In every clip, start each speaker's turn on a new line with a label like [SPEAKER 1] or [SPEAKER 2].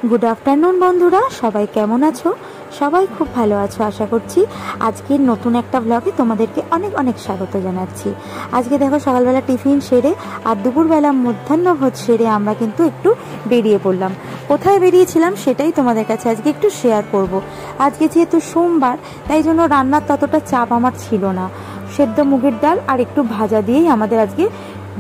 [SPEAKER 1] Good afternoon बंधुरा सबाई केमन आछो। सबाई खूब भालो आछो आशा करछि। आजके नतून एकटा ब्लगे तोमादेरके अनेक अनेक स्वागत जानाच्छि। आजके देखो सकालबेला टिफिन सेरे और दुपुरबेला मध्याह्न भोज सेरे आमरा किन्तु एकटु बेरिये पड़लाम। कोथाय बेरिয়েছিলাম सेटाई तोमादेर काछे आजके एकटु शेयर करब। आजके जेहेतु सोमबार ताई जोन्नो रान्नार ततटा चाप आमार छिलो ना। सेদ্ধ मुगेर डाल और एकटु भाजा दिएई आमादेर आजके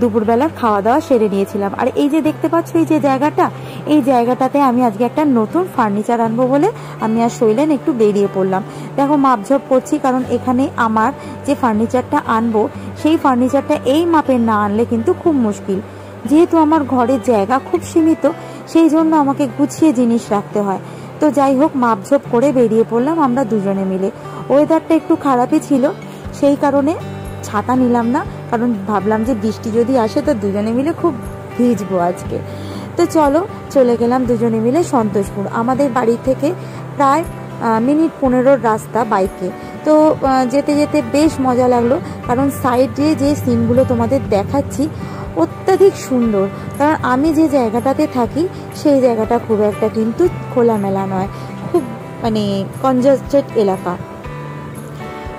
[SPEAKER 1] দুপুরবেলার খাওয়া দাওয়া সেরে নিয়েছিলাম। আর এই যে দেখতে পাচ্ছ এই যে জায়গাটা, এই জায়গাটাতে আমি আজকে একটা নতুন ফার্নিচার আনবো বলে আমি আর শৈলেন একটু বেরিয়ে পড়লাম। দেখো মাপঝোপ করছি, কারণ এখানে আমার যে ফার্নিচারটা আনবো সেই ফার্নিচারটা এই মাপের না আনলে কিন্তু খুব মুশকিল। যেহেতু আমার ঘরের জায়গা খুব সীমিত, সেই জন্য আমাকে গুছিয়ে জিনিস রাখতে হয়। তো যাই হোক মাপঝোপ করে বেরিয়ে পড়লাম আমরা দুজনে মিলে। ওয়েদারটা একটু খারাপই ছিল, সেই কারণে ছাতা নিলাম না, কারণ ভাবলাম যে বৃষ্টি যদি আসে তো দুজনে মিলে খুব ভিজবো আজকে। তো চলো চলে গেলাম দুজনে মিলে সন্তোষপুর। আমাদের বাড়ি থেকে প্রায় মিনিট 15 রাস্তা বাইকে। তো যেতে যেতে বেশ মজা লাগলো, কারণ সাইডে যে সিনগুলো তোমাদের দেখাচ্ছি অত্যাধিক সুন্দর। কারণ আমি যে জায়গাটাতে থাকি সেই জায়গাটা খুব একটা কিন্তু খোলামেলা নয়, খুব কনজাস্টেড এলাকা।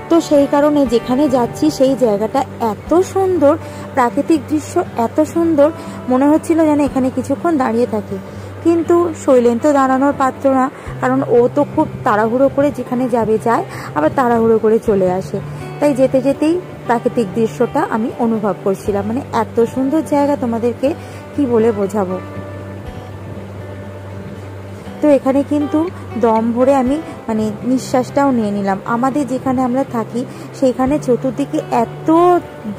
[SPEAKER 1] তো সেই কারণে যেখানে যাচ্ছি সেই জায়গাটা এত সুন্দর, প্রাকৃতিক দৃশ্য এত সুন্দর, মনে হচ্ছিল যেন এখানে কিছুক্ষণ দাঁড়িয়ে থাকি। কিন্তু শৈলেন তো দাঁড়ানোর পাত্র না, কারণ ও তো খুব তাড়াহুড়ো করে যেখানে যাবে যায়, আবার তাড়াহুড়ো করে চলে আসে। তাই যেতে যেতেই প্রাকৃতিক দৃশ্যটা আমি অনুভব করছিলাম। এত সুন্দর জায়গা তোমাদেরকে কি বলে বোঝাবো। তো এখানে কিন্তু দম ভরে আমি নিঃশ্বাসটাও নিয়ে নিলাম। আমাদের যেখানে আমরা থাকি সেইখানে চতুর্দিকে এত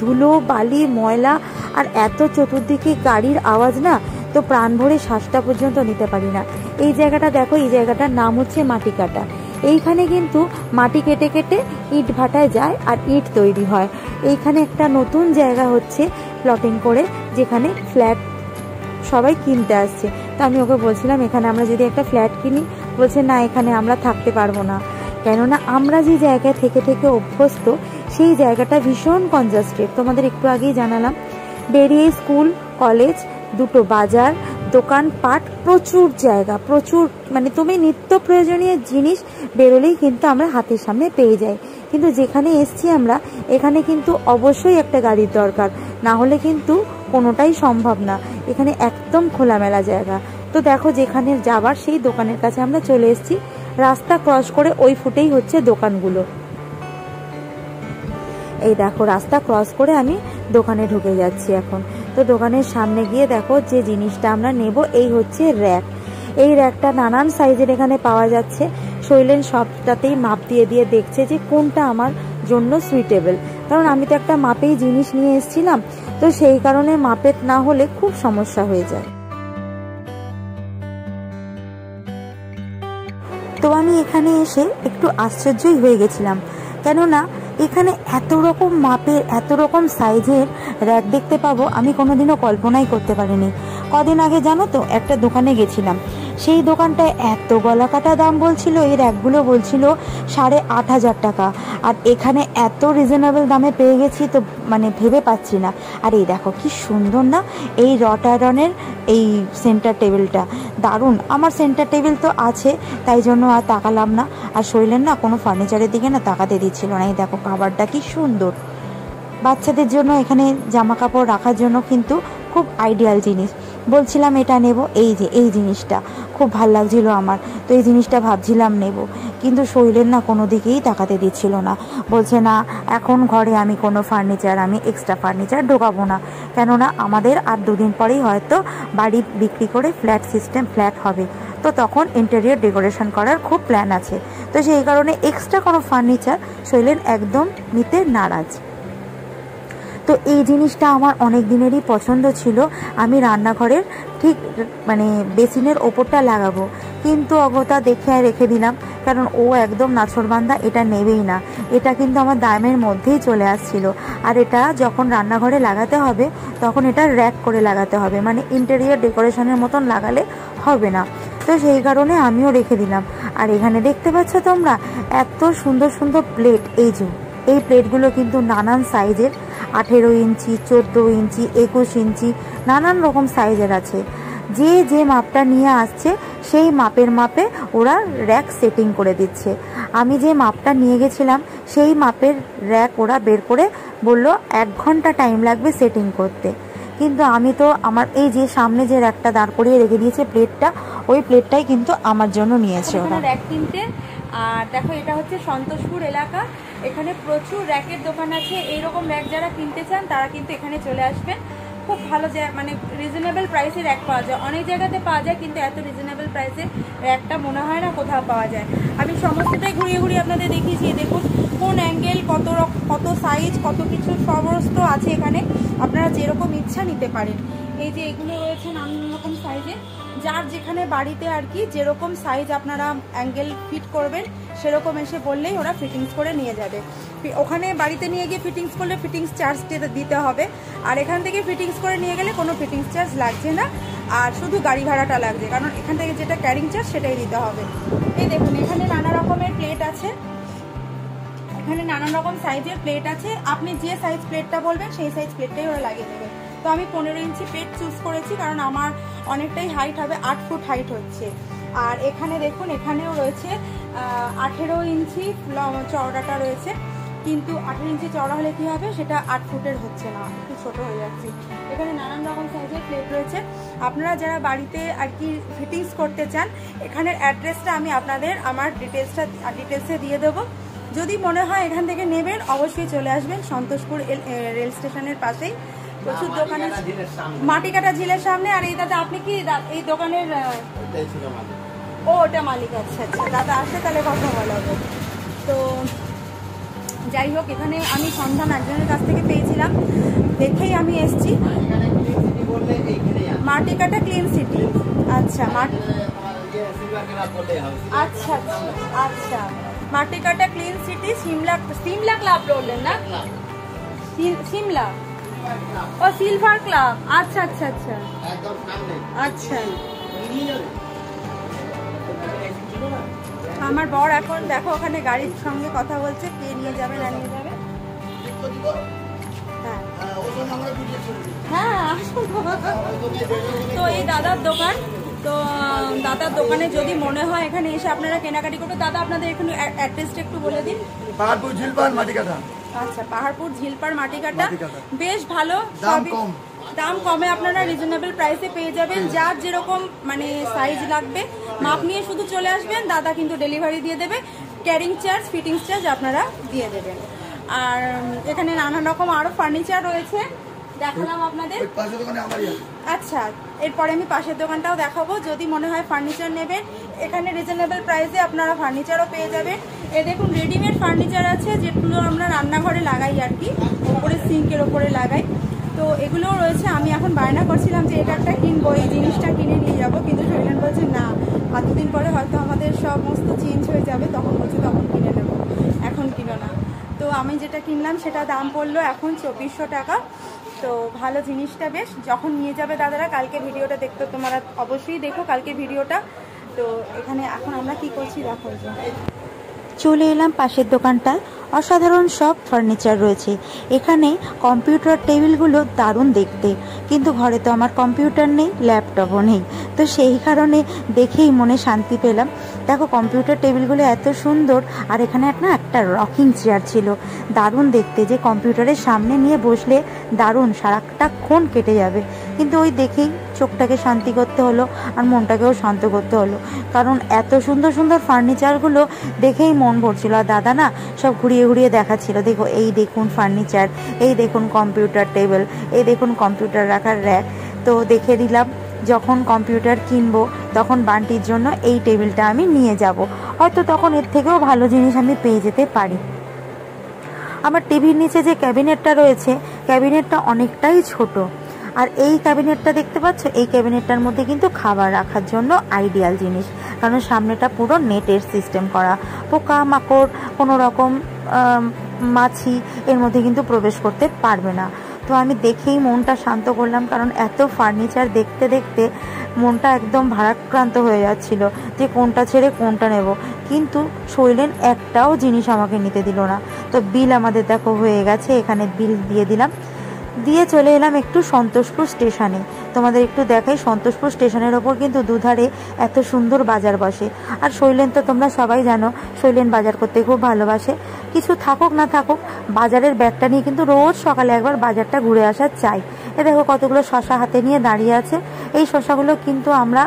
[SPEAKER 1] ধুলো বালি ময়লা আর এত চতুর্দিকে গাড়ির আওয়াজ না, তো প্রাণ ভরে শ্বাসটা পর্যন্ত নিতে পারি না। এই জায়গাটা দেখো, এই জায়গাটার নাম হচ্ছে মাটি কাটা। এইখানে কিন্তু মাটি কেটে কেটে ইট ভাটায় যায় আর ইট তৈরি হয়। এইখানে একটা নতুন জায়গা হচ্ছে প্লটিং করে, যেখানে ফ্ল্যাট সবাই কিনতে আসছে। তো আমি ওকে বলছিলাম এখানে আমরা যদি একটা ফ্ল্যাট কিনি, বলছে না এখানে আমরা থাকতে পারবো না, কেননা আমরা যে জায়গায় থেকে থেকে অভ্যস্ত সেই জায়গাটা ভীষণ কনজাস্টেড। তোমাদের একটু আগেই জানালাম। বেরিয়ে স্কুল কলেজ, দুটো বাজার, দোকানপাট, প্রচুর জায়গা, প্রচুর তুমি নিত্য প্রয়োজনীয় জিনিস বেরোলেই কিন্তু আমরা হাতের সামনে পেয়ে যাই। কিন্তু যেখানে এসছি আমরা, এখানে কিন্তু অবশ্যই একটা গাড়ির দরকার, না হলে কিন্তু কোনোটাই সম্ভব না। এখানে একদম খোলামেলা জায়গা। তো দেখো যেখানে যাবার সেই দোকানের কাছে আমরা চলে এসেছি। রাস্তা ক্রস করে ওই ফুটেই হচ্ছে দোকানগুলো। এই দেখো রাস্তা ক্রস করে আমি দোকানে ঢুকে যাচ্ছি এখন। তো দোকানের সামনে গিয়ে দেখো যে জিনিসটা আমরা নেব, এই হচ্ছে র্যাক। এই র্যাকটা নানান সাইজের এখানে পাওয়া যাচ্ছে। শৈলেন সবটাতেই মাপ দিয়ে দিয়ে দেখছে যে কোনটা আমার জন্য সুইটেবল, কারণ আমি তো একটা মাপেই জিনিস নিয়ে এসেছিলাম। তো সেই কারণে মাপের না হলে খুব সমস্যা হয়ে যায়। তো আমি এখানে এসে একটু আশ্চর্যই হয়ে গেছিলাম, কেননা এখানে এত রকম মাপের এত রকম সাইজের র্যাক দেখতে পাবো আমি কোনোদিনও কল্পনাই করতে পারিনি। কদিন আগে জানো তো একটা দোকানে গেছিলাম, সেই দোকানটায় এত গলাকাটা দাম বলছিল, এই র্যাকগুলো বলছিল 8,500 টাকা। আর এখানে এত রিজনেবল দামে পেয়ে গেছি, তো ভেবে পাচ্ছি না। আর এই দেখো কি সুন্দর না এই রট আয়রনের এই সেন্টার টেবিলটা, দারুণ। আমার সেন্টার টেবিল তো আছে, তাই জন্য আর তাকালাম না। আর শৈলেন না কোনো ফার্নিচারের দিকে না তাকাতে দিচ্ছিল না। এই দেখো কাভারটা কি সুন্দর, বাচ্চাদের জন্য এখানে জামা কাপড় রাখার জন্য কিন্তু খুব আইডিয়াল জিনিস। বলছিলাম এটা নেব, এই যে এই জিনিসটা খুব ভাল লাগছিল আমার, তো এই জিনিসটা ভাবছিলাম নেব। কিন্তু শৈলেন না কোনো দিকেই তাকাতে দিচ্ছিল না, বলছে না এখন ঘরে আমি কোনো ফার্নিচার, আমি এক্সট্রা ফার্নিচার ঢোকাবো না, কেননা আমাদের আর 2 দিন পরেই হয়তো বাড়ি বিক্রি করে ফ্ল্যাট সিস্টেম ফ্ল্যাট হবে। তো তখন ইন্টেরিয়র ডেকোরেশন করার খুব প্ল্যান আছে। তো সেই কারণে এক্সট্রা কোনো ফার্নিচার শৈলেন একদম নিতে নারাজ। তো এই জিনিসটা আমার অনেক দিনেরই পছন্দ ছিল। আমি রান্নাঘরের ঠিক বেসিনের ওপরটা লাগাবো, কিন্তু অগত্যা দেখে রেখে দিলাম, কারণ ও একদম নাছোড়বান্দা, এটা নেবেই না। এটা কিন্তু আমার দামের মধ্যেই চলে আসছিল। আর এটা যখন রান্নাঘরে লাগাতে হবে তখন এটা র্যাক করে লাগাতে হবে, ইন্টেরিয়র ডেকোরেশনের মতন লাগালে হবে না। তো সেই কারণে আমিও রেখে দিলাম। আর এখানে দেখতে পাচ্ছ তোমরা এত সুন্দর সুন্দর প্লেট। এই প্লেটগুলো কিন্তু নানান সাইজের, 18 ইঞ্চি, 14 ইঞ্চি, 21 ইঞ্চি, নানান রকম সাইজের আছে। যে যে মাপটা নিয়ে আসছে সেই মাপে ওরা র্যাক সেটিং করে দিচ্ছে। আমি যে মাপটা নিয়ে গেছিলাম সেই মাপের র্যাক ওরা বের করে বলল 1 ঘন্টা টাইম লাগবে সেটিং করতে। কিন্তু আমি তো আমার এই যে সামনে যে র্যাকটা দাঁড় করিয়ে রেখে দিয়েছে প্লেটটা, ওই প্লেটটাই কিন্তু আমার জন্য নিয়েছে ওরা।
[SPEAKER 2] র্যাক কিনতে। আর দেখো এটা হচ্ছে সন্তোষপুর এলাকা, এখানে প্রচুর র্যাকের দোকান আছে। এইরকম র্যাক যারা কিনতে চান তারা কিন্তু এখানে চলে আসবেন। খুব ভালো মানে রিজনেবল প্রাইসে র্যাক পাওয়া যায়। অনেক জায়গাতে পাওয়া যায় কিন্তু এত রিজনেবল প্রাইসে র্যাকটা মনে হয় না কোথাও পাওয়া যায়। আমি সমস্তটাই ঘুরিয়ে আপনাদের দেখিয়েছি। দেখুন কোন অ্যাঙ্গেল, কত সাইজ, কত কিছু সমস্ত আছে এখানে। আপনারা যেরকম ইচ্ছা নিতে পারেন। এই যে এগুলো রয়েছে নানান রকম সাইজে, যার যেখানে বাড়িতে আর কি যেরকম সাইজ আপনারা অ্যাঙ্গেল ফিট করবেন সেরকম এসে বললেই ওরা ফিটিংস করে নিয়ে যাবে। ওখানে বাড়িতে নিয়ে গিয়ে ফিটিংস করলে ফিটিংস চার্জ দিতে হবে, আর এখান থেকে ফিটিংস করে নিয়ে গেলে কোনো ফিটিংস চার্জ লাগছে না, আর শুধু গাড়ি ভাড়াটা লাগছে, কারণ এখান থেকে যেটা ক্যারিং চার্জ সেটাই দিতে হবে। এই দেখুন এখানে নানা রকমের প্লেট আছে, এখানে নানান রকম সাইজের প্লেট আছে। আপনি যে সাইজ প্লেটটা বলবেন সেই সাইজ প্লেটটাই ওরা লাগিয়ে দেবে। তো আমি 15 ইঞ্চি প্লেট চুজ করেছি কারণ আমার অনেকটাই হাইট হবে, 8 ফুট হাইট হচ্ছে। আর এখানে দেখুন এখানেও রয়েছে 18 ইঞ্চি চওড়াটা রয়েছে, কিন্তু 18 ইঞ্চি চওড়া হলে কি হবে, সেটা 8 ফুটের হচ্ছে না, একটু ছোট হয়ে যাচ্ছে। এখানে নানান রকম সাইজের প্লেট রয়েছে। আপনারা যারা বাড়িতে আর কি ফিটিংস করতে চান, এখানের অ্যাড্রেসটা আমি আপনাদের আমার ডিটেলসে দিয়ে দেবো। যদি মনে হয় এখান থেকে নেবেন অবশ্যই চলে আসবেন সন্তোষপুর রেল স্টেশনের পাশেই। প্রচুর দোকান আছে মাটিকাটা ঝিলের সামনে। আর এই দাদা আপনি কি এই দোকানের ওটা মালিক? আচ্ছা আচ্ছা, দাদা আসলে তাহলে কথা বলা হবে। তো যাই হোক, এখানে আমি সন্ধান একজনের কাছ থেকে পেয়েছিলাম, দেখেই আমি এসছি। মাটিকাটা ক্লিন সিটি। আচ্ছা আচ্ছা আচ্ছা, মাটিকাটা ক্লিন সিটি সিমলা ক্লাব বললেন না? সিমলা ও সিলভার ক্লাব। আচ্ছা আচ্ছা আচ্ছা আচ্ছা। আমার বর এখন দেখো ওখানে গাড়ির সঙ্গে কথা বলছে, কে নিয়ে যাবে না নিয়ে যাবে। হ্যাঁ তো এই দাদার দোকান, তো দাদার দোকানে যদি মনে হয় এখানে এসে আপনারা কেনাকাটি করবে। দাদা আপনাদের এখানে অ্যাড্রেসটা একটু বলে দিন।
[SPEAKER 3] পাহাড়পুর ঝিলপাড় মাটিকাটা।
[SPEAKER 2] আচ্ছা, পাহাড়পুর ঝিলপাড় মাটিকাটা, বেশ ভালো, দাম কমে আপনারা রিজনেবল প্রাইসে পেয়ে যাবেন। যার যেরকম মানে সাইজ লাগবে মাপ নিয়ে শুধু চলে আসবেন, দাদা কিন্তু ডেলিভারি দিয়ে দেবে। ক্যারিং চার্জ, ফিটিংস চার্জ আপনারা দিয়ে দেবেন। আর এখানে নানান রকম আরো ফার্নিচার রয়েছে, দেখালাম আপনাদের। আচ্ছা, এরপরে আমি পাশের দোকানটাও দেখাবো। যদি মনে হয় ফার্নিচার নেবেন, এখানে রিজনেবল প্রাইসে আপনারা ফার্নিচারও পেয়ে যাবেন। এ দেখুন রেডিমেড ফার্নিচার আছে, যেগুলো আমরা রান্নাঘরে লাগাই আর কি, ওপরে সিঙ্কের ওপরে লাগাই। তো এগুলোও রয়েছে। আমি এখন বায়না করছিলাম যে এটা একটা কিনবো, এই জিনিসটা কিনে নিয়ে যাবো, কিন্তু শরীর বলছে না, এতদিন পরে হয়তো আমাদের সমস্ত চেঞ্জ হয়ে যাবে, তখন বলছে তখন কিনে নেবো, এখন কিনো না। তো আমি যেটা কিনলাম সেটা দাম পড়লো এখন 2400 টাকা। তো ভালো জিনিসটা বেশ। যখন নিয়ে যাবে দাদারা, কালকে ভিডিওটা দেখতে তোমরা অবশ্যই দেখো কালকে ভিডিওটা। তো এখানে এখন আমরা কি করছি দেখো।
[SPEAKER 1] চলে এলাম পাশের দোকানটা, অসাধারণ সব ফার্নিচার রয়েছে এখানে। কম্পিউটার টেবিলগুলো দারুণ দেখতে, কিন্তু ঘরে তো আমার কম্পিউটার নেই, ল্যাপটপও নেই, তো সেই কারণে দেখেই মনে শান্তি পেলাম। দেখো কম্পিউটার টেবিলগুলো এত সুন্দর, আর এখানে একটা রকিং চেয়ার ছিল, দারুণ দেখতে, যে কম্পিউটারের সামনে নিয়ে বসলে দারুণ সারাটাক্ষণ কেটে যাবে। কিন্তু ওই দেখেই চোখটাকে শান্তি করতে হলো আর মনটাকেও শান্ত করতে হলো, কারণ এত সুন্দর সুন্দর ফার্নিচারগুলো দেখেই মন ভরছিল। আর দাদা না সব ঘুরিয়ে ঘুরিয়ে দেখাচ্ছিল, দেখো এই দেখুন ফার্নিচার, এই দেখুন কম্পিউটার টেবিল, এই দেখুন কম্পিউটার রাখার র্যাক। তো দেখে দিলাম যখন কম্পিউটার কিনবো তখন বান্টির জন্য এই টেবিলটা আমি নিয়ে যাব, হয়তো তখন এর থেকেও ভালো জিনিস আমি পেয়ে যেতে পারি। আমার টিভির নিচে যে ক্যাবিনেটটা রয়েছে, ক্যাবিনেটটা অনেকটাই ছোট, আর এই ক্যাবিনেটটা দেখতে পাচ্ছ, এই ক্যাবিনেটটার মধ্যে কিন্তু খাবার রাখার জন্য আইডিয়াল জিনিস, কারণ সামনেটা পুরো নেটের সিস্টেম করা, পোকা মাকড় কোনো রকম মাছি এর মধ্যে কিন্তু প্রবেশ করতে পারবে না। তো আমি দেখেই মনটা শান্ত করলাম, কারণ এত ফার্নিচার দেখতে দেখতে মনটা একদম ভারাক্রান্ত হয়ে যাচ্ছিল যে কোনটা ছেড়ে কোনটা নেব, কিন্তু শৈলেন একটাও জিনিস আমাকে নিতে দিল না। তো বিল আমাদের দেখো হয়ে গেছে, এখানে বিল দিয়ে দিলাম, দিয়ে চলে এলাম একটু সন্তোষপুর স্টেশনে। তোমাদের একটু দেখাই। সন্তোষপুর স্টেশনের ওপর কিন্তু দুধারে এত সুন্দর বাজার বসে। আর শৈলেন তো তোমরা সবাই জানো, শৈলেন বাজার করতে খুব ভালোবাসে। কিছু থাকুক না থাকুক, বাজারের ব্যাগটা নিয়ে কিন্তু রোজ সকালে একবার বাজারটা ঘুরে আসা চাই। এ দেখো কতগুলো শশা হাতে নিয়ে দাঁড়িয়ে আছে। এই শশাগুলো কিন্তু আমরা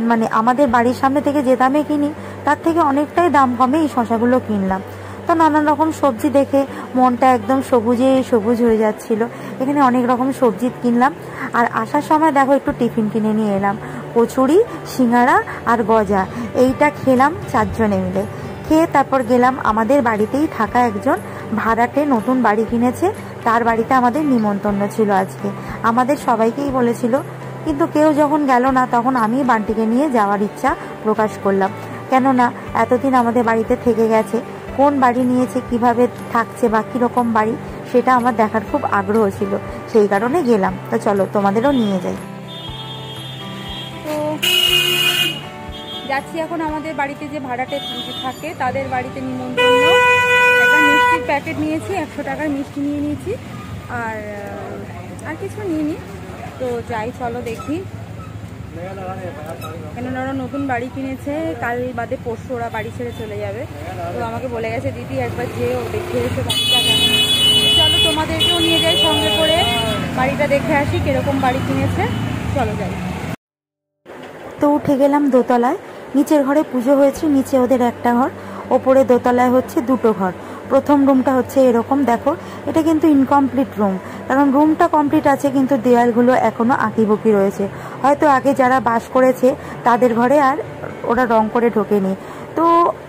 [SPEAKER 1] মানে আমাদের বাড়ির সামনে থেকে যে দামে কিনি তার থেকে অনেকটাই দাম কমে এই শশাগুলো কিনলাম। তো নানান রকম সবজি দেখে মনটা একদম সবুজে সবুজ হয়ে যাচ্ছিল। এখানে অনেক রকম সবজি কিনলাম। আর আসার সময় দেখো একটু টিফিন কিনে নিয়ে এলাম, কচুরি, সিঙ্গারা আর গজা। এইটা খেলাম 4 জনে মিলে। খেয়ে তারপর গেলাম আমাদের বাড়িতেই থাকা একজন ভাড়াটে নতুন বাড়ি কিনেছে, তার বাড়িতে আমাদের নিমন্ত্রণ ছিল আজকে। আমাদের সবাইকেই বলেছিল, কিন্তু কেউ যখন গেল না তখন আমি বান্টিকে নিয়ে যাওয়ার ইচ্ছা প্রকাশ করলাম। কেননা এতদিন আমাদের বাড়িতে থেকে গেছে, কোন বাড়ি নিয়েছে, কিভাবে থাকছে বা কীরকম বাড়ি সেটা আমার দেখার খুব আগ্রহ ছিল, সেই কারণে গেলাম। তো চলো তোমাদেরও নিয়ে যাই।
[SPEAKER 2] তো যাচ্ছি এখন আমাদের বাড়িতে যে ভাড়াটে থাকে তাদের বাড়িতে নিমন্ত্রণ। একটা মিষ্টির প্যাকেট নিয়েছি, 100 টাকার মিষ্টি নিয়ে নিয়েছি, আর কিছু নিইনি। তো যাই, চলো দেখি। কেননা ওরা নতুন বাড়ি কিনেছে, কাল বাদে পরশু ওরা বাড়ি ছেড়ে চলে যাবে। তো আমাকে বলে গেছে দিদি একবার যেও দেখে এসে বাড়িটা কেমন। চলো তোমাদেরকেও নিয়ে যাই সঙ্গে করে, বাড়িটা দেখে আসি কিরকম বাড়ি কিনেছে। চলো যাই।
[SPEAKER 1] তো উঠে গেলাম দোতলায়। নিচের ঘরে পুজো হয়েছে, নিচে ওদের একটা ঘর, ওপরে দোতলায় হচ্ছে 2টো ঘর। প্রথম রুমটা হচ্ছে এরকম, দেখো এটা কিন্তু ইনকমপ্লিট রুম, কারণ রুমটা কমপ্লিট আছে কিন্তু দেওয়ালগুলো এখনও আঁকিবুকি রয়েছে। হয়তো আগে যারা বাস করেছে তাদের ঘরে আর ওরা রং করে ঢোকেনি, তো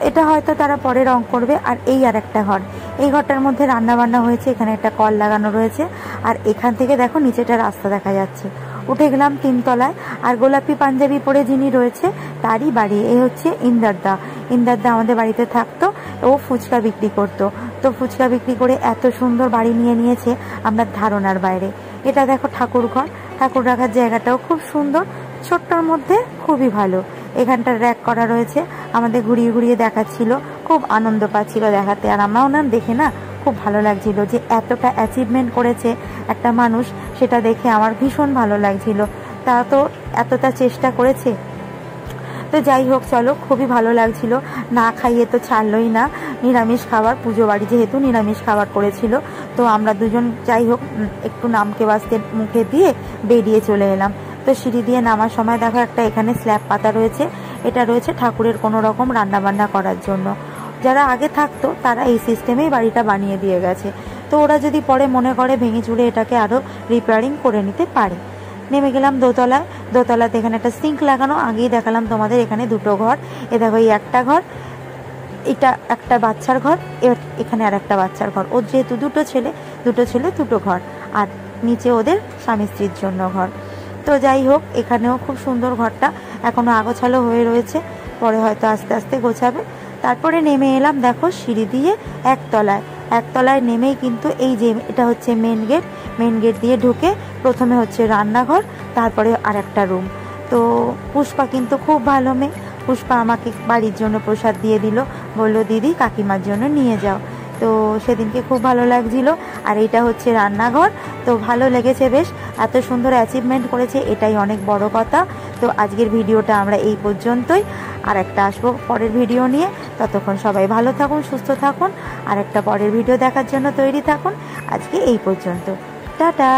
[SPEAKER 1] এটা হয়তো তারা পরে রং করবে। আর এই আর একটা ঘর, এই ঘরটার মধ্যে রান্না বান্না হয়েছে, এখানে একটা কল লাগানো রয়েছে। আর এখান থেকে দেখো নিচেটা রাস্তা দেখা যাচ্ছে। উঠে গেলাম 3 তলায়। আর গোলাপি পাঞ্জাবি পরে যিনি রয়েছে তারই বাড়ি, এই হচ্ছে ইন্দারদা। ইন্দারদা আমাদের বাড়িতে থাকতো, ও ফুচকা বিক্রি করতো। তো ফুচকা বিক্রি করে এত সুন্দর বাড়ি নিয়ে নিয়েছে আমরা ধারণার বাইরে। এটা দেখো ঠাকুর ঘর, ঠাকুর রাখার জায়গাটাও খুব সুন্দর, ছোট্টর মধ্যে খুবই ভালো। এখানটা র্যাক করা রয়েছে, আমাদের ঘুরিয়ে ঘুরিয়ে দেখাচ্ছিল, খুব আনন্দ পাচ্ছিল দেখাতে। আর আমরাও না দেখে না খুব ভালো লাগছিল যে এতটা অ্যাচিভমেন্ট করেছে একটা মানুষ, সেটা দেখে আমার ভীষণ ভালো লাগছিল। তা তো এতটা চেষ্টা করেছে। তো যাই হোক চলো, খুবই ভালো লাগছিল। না খাইয়ে তো ছাড়লই না, নিরামিষ খাবার, পুজো বাড়ি যেহেতু নিরামিষ খাবার করেছিল। তো আমরা দুজন যাই হোক একটু নামকে বাসতে মুখে দিয়ে বেরিয়ে চলে এলাম। তো সিঁড়ি দিয়ে নামার সময় দেখো একটা এখানে স্ল্যাব পাতা রয়েছে, এটা রয়েছে ঠাকুরের কোনো রকম রান্নাবান্না করার জন্য। যারা আগে থাকতো তারা এই সিস্টেমেই বাড়িটা বানিয়ে দিয়ে গেছে। তো ওরা যদি পরে মনে করে ভেঙে চুরে এটাকে আরও রিপেয়ারিং করে নিতে পারে। নেমে গেলাম দোতলায়। দোতলাতে এখানে একটা সিঙ্ক লাগানো, আগেই দেখালাম তোমাদের। এখানে 2টো ঘর, এ দেখো এই একটা ঘর, এটা একটা বাচ্চার ঘর, এখানে আর একটা বাচ্চার ঘর। ওর যেহেতু 2টো ছেলে 2টো ঘর, আর নিচে ওদের স্বামী স্ত্রীর জন্য ঘর। তো যাই হোক এখানেও খুব সুন্দর, ঘরটা এখনও আগোছালো হয়ে রয়েছে, পরে হয়তো আস্তে আস্তে গোছাবে। তারপরে নেমে এলাম দেখো সিঁড়ি দিয়ে 1 তলায়। 1 তলায় নেমেই কিন্তু এই যে এটা হচ্ছে মেন গেট, মেন গেট দিয়ে ঢুকে প্রথমে হচ্ছে রান্নাঘর, তারপরে আর একটা রুম। তো পুষ্পা কিন্তু খুব ভালো মেয়ে, পুষ্পা আমাকে বাড়ির জন্য প্রসাদ দিয়ে দিল, বললো দিদি কাকিমার জন্য নিয়ে যাও। তো সেদিনকে খুব ভালো লাগছিল। আর এইটা হচ্ছে রান্নাঘর। তো ভালো লেগেছে বেশ, এত সুন্দর অ্যাচিভমেন্ট করেছে, এটাই অনেক বড় কথা। তো আজকের ভিডিওটা আমরা এই পর্যন্তই, আর একটা আসবো পরের ভিডিও নিয়ে। ততক্ষণ সবাই ভালো থাকুন, সুস্থ থাকুন, আর একটা পরের ভিডিও দেখার জন্য তৈরি থাকুন। আজকে এই পর্যন্ত, টাটা।